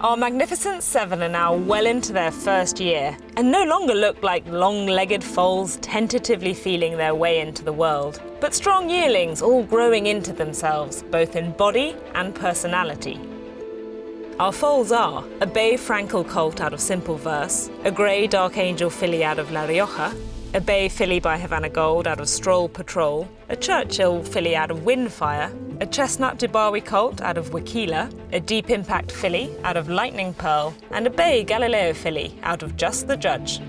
Our magnificent 7 are now well into their first year and no longer look like long-legged foals tentatively feeling their way into the world, but strong yearlings all growing into themselves, both in body and personality. Our foals are a Bay Frankel colt out of Simple Verse, a grey Dark Angel filly out of La Rioja, a Bay filly by Havana Gold out of Stroll Patrol, a Churchill filly out of Windfire, a Chestnut Dubawi colt out of Wakila, a Deep Impact filly out of Lightning Pearl, and a Bay Galileo filly out of Just the Judge.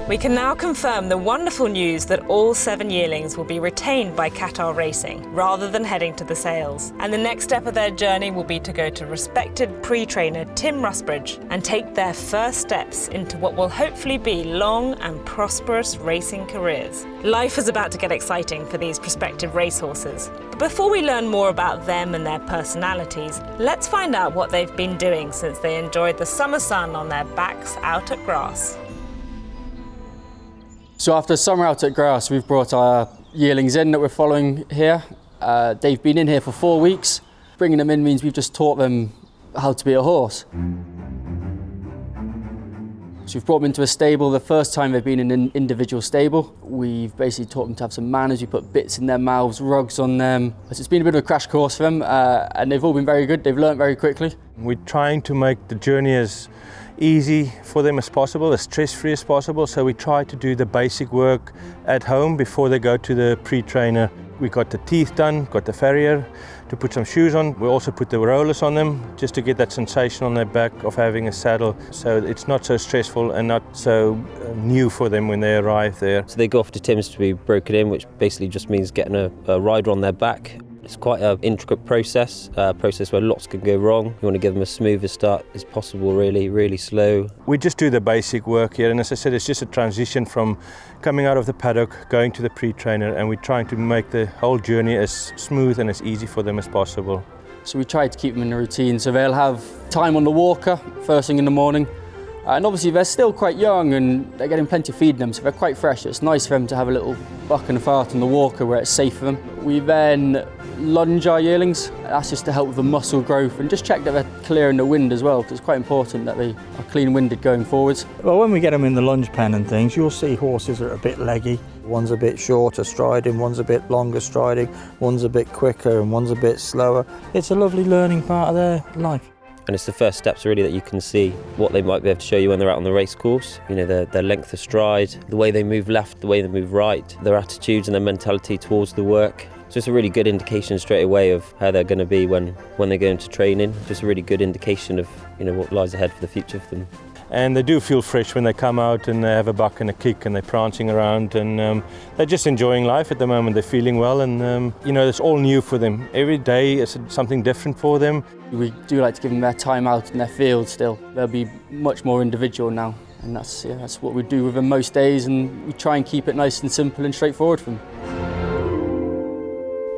We can now confirm the wonderful news that all 7 yearlings will be retained by Qatar Racing rather than heading to the sales. And the next step of their journey will be to go to respected pre-trainer Tim Rusbridge and take their first steps into what will hopefully be long and prosperous racing careers. Life is about to get exciting for these prospective racehorses. But before we learn more about them and their personalities, let's find out what they've been doing since they enjoyed the summer sun on their backs out at grass. So after summer out at grass, we've brought our yearlings in that we're following here. They've been in here for 4 weeks. Bringing them in means we've just taught them how to be a horse. So we've brought them into a stable. The first time they've been in an individual stable. We've basically taught them to have some manners. We put bits in their mouths, rugs on them. So it's been a bit of a crash course for them, and they've all been very good. They've learnt very quickly. We're trying to make the journey as easy for them as possible, as stress-free as possible. So we try to do the basic work at home before they go to the pre-trainer. We got the teeth done, got the farrier to put some shoes on. We also put the rollers on them just to get that sensation on their back of having a saddle, so it's not so stressful and not so new for them when they arrive there. So they go off to Tim's to be broken in, which basically just means getting a rider on their back. It's quite an intricate process where lots can go wrong. You want to give them a smooth as start as possible, really slow. We just do the basic work here, and as I said, it's just a transition from coming out of the paddock, going to the pre-trainer, and we're trying to make the whole journey as smooth and as easy for them as possible. So we try to keep them in a routine, so they'll have time on the walker first thing in the morning. And obviously they're still quite young and they're getting plenty of feed in them, so they're quite fresh. It's nice for them to have a little buck and a fart on the walker where it's safe for them. We then lunge our yearlings. That's just to help with the muscle growth and just check that they're clear in the wind as well, because it's quite important that they are clean-winded going forwards. Well, when we get them in the lunge pen and things, you'll see horses that are a bit leggy. One's a bit shorter striding, one's a bit longer striding, one's a bit quicker and one's a bit slower. It's a lovely learning part of their life. And it's the first steps really that you can see what they might be able to show you when they're out on the race course. You know, their length of stride, the way they move left, the way they move right, their attitudes and their mentality towards the work. So it's a really good indication straight away of how they're going to be when they go into training. Just a really good indication of, you know, what lies ahead for the future for them. And they do feel fresh when they come out and they have a buck and a kick and they're prancing around, and they're just enjoying life at the moment. They're feeling well, and you know, it's all new for them. Every day is something different for them. We do like to give them their time out in their field still. They'll be much more individual now, and that's what we do with them most days, and we try and keep it nice and simple and straightforward for them.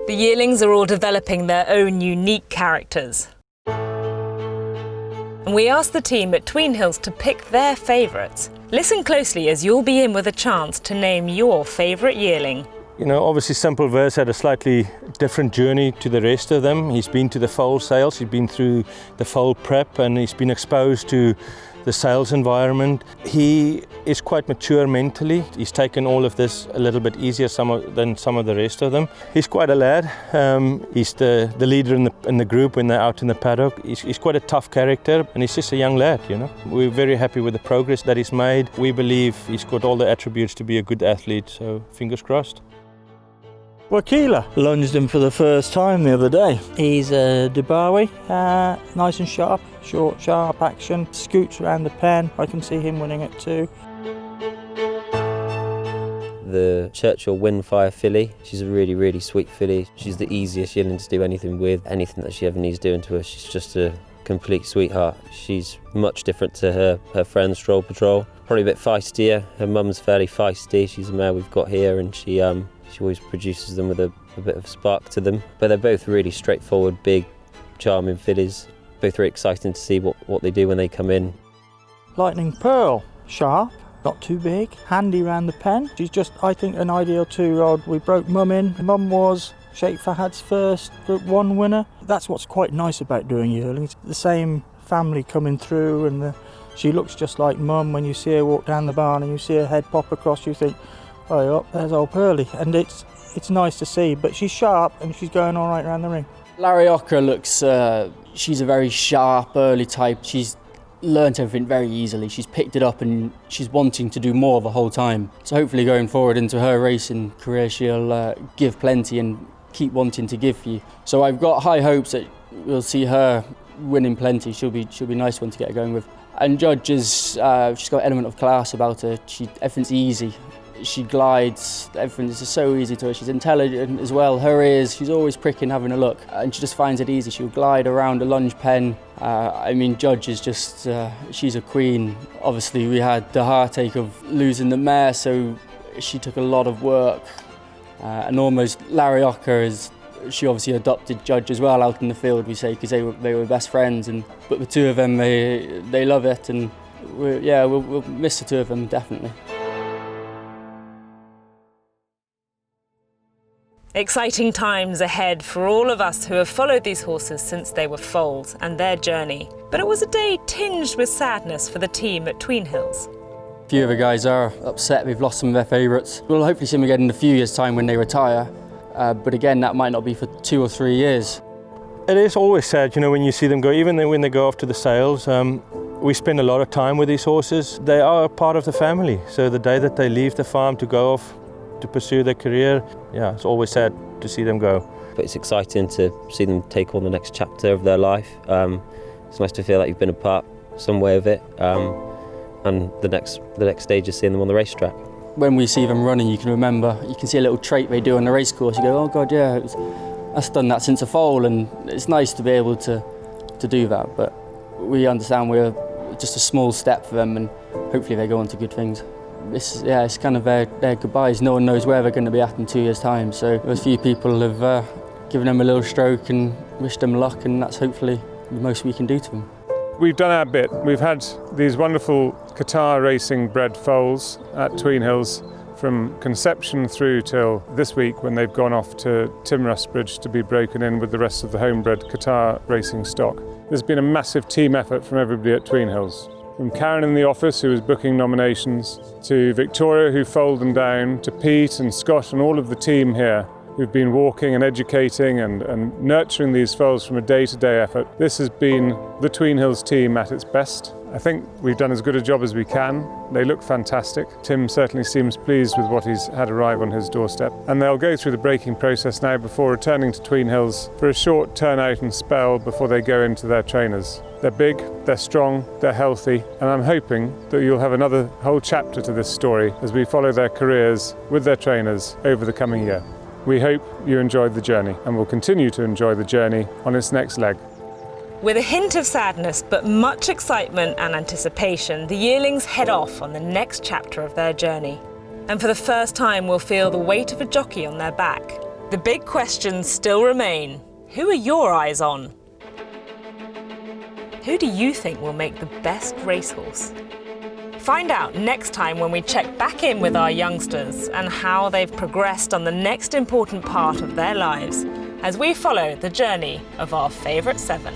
The yearlings are all developing their own unique characters. And we asked the team at Tweenhills to pick their favourites. Listen closely as you'll be in with a chance to name your favourite yearling. You know, obviously Simple Verse had a slightly different journey to the rest of them. He's been to the foal sales, he's been through the foal prep, and he's been exposed to the sales environment. He is quite mature mentally. He's taken all of this a little bit easier than some of the rest of them. He's quite a lad. He's the leader in the group when they're out in the paddock. He's quite a tough character, and he's just a young lad, you know. We're very happy with the progress that he's made. We believe he's got all the attributes to be a good athlete, so fingers crossed. Wakila lunged him for the first time the other day. He's a Dubawi, nice and sharp, short, sharp action, scoots around the pen. I can see him winning it too. The Churchill Windfire filly, she's a really sweet filly. She's the easiest yearling to do anything with. Anything that she ever needs doing to her, she's just a complete sweetheart. She's much different to her friend Stroll Patrol. Probably a bit feistier. Her mum's fairly feisty. She's a mare we've got here, and she always produces them with a bit of spark to them. But they're both really straightforward, big, charming fillies. Both very exciting to see what they do when they come in. Lightning Pearl, sharp, not too big, handy round the pen. She's just, I think, an ideal 2-year-old. We broke Mum in. Mum was Sheikh Fahad's first Group 1 winner. That's what's quite nice about doing yearlings. The same family coming through, and she looks just like Mum. When you see her walk down the barn and you see her head pop across, you think, oh, there's old Pearlie. And it's nice to see, but she's sharp and she's going all right around the ring. Larioka looks, she's a very sharp, early type. She's learnt everything very easily. She's picked it up and she's wanting to do more the whole time. So hopefully going forward into her racing career, she'll give plenty and keep wanting to give for you. So I've got high hopes that we'll see her winning plenty. She'll be a nice one to get going with. And Judge she's got an element of class about her. Everything's easy. She glides, everything's just so easy to her. She's intelligent as well. Her ears, she's always pricking, having a look, and she just finds it easy. She'll glide around a lunge pen. I mean, Judge is just, she's a queen. Obviously, we had the heartache of losing the mare, so she took a lot of work. And almost Larioka she obviously adopted Judge as well out in the field, we say, because they were best friends. But the two of them, they love it, and we'll miss the two of them definitely. Exciting times ahead for all of us who have followed these horses since they were foals and their journey. But it was a day tinged with sadness for the team at Tweenhills. A few of the guys are upset we've lost some of their favourites. We'll hopefully see them again in a few years' time when they retire. But again, that might not be for 2 or 3 years. It is always sad, when you see them go, even when they go off to the sales. We spend a lot of time with these horses. They are a part of the family. So the day that they leave the farm to go off to pursue their career, it's always sad to see them go. But it's exciting to see them take on the next chapter of their life. It's nice to feel like you've been a part some way of it. And the next stage is seeing them on the racetrack. When we see them running, you can see a little trait they do on the race course. You go, oh God, yeah, I've done that since a foal, and it's nice to be able to do that. But we understand we're just a small step for them, and hopefully they go on to good things. It's kind of their goodbyes. No one knows where they're going to be at in 2 years' time. So a few people have given them a little stroke and wished them luck, and that's hopefully the most we can do to them. We've done our bit. We've had these wonderful Qatar Racing bred foals at Tweenhills from conception through till this week, when they've gone off to Timrustbridge to be broken in with the rest of the homebred Qatar Racing stock. There's been a massive team effort from everybody at Tweenhills. From Karen in the office, who was booking nominations, to Victoria, who foaled them down, to Pete and Scott and all of the team here, who've been walking and educating and nurturing these foals from a day-to-day effort. This has been the Tweenhills team at its best. I think we've done as good a job as we can. They look fantastic. Tim certainly seems pleased with what he's had arrive on his doorstep. And they'll go through the breaking process now before returning to Tweenhills for a short turnout and spell before they go into their trainers. They're big, they're strong, they're healthy, and I'm hoping that you'll have another whole chapter to this story as we follow their careers with their trainers over the coming year. We hope you enjoyed the journey and will continue to enjoy the journey on its next leg. With a hint of sadness but much excitement and anticipation, the yearlings head off on the next chapter of their journey. And for the first time, we'll feel the weight of a jockey on their back. The big questions still remain. Who are your eyes on? Who do you think will make the best racehorse? Find out next time when we check back in with our youngsters and how they've progressed on the next important part of their lives as we follow the journey of our favourite 7.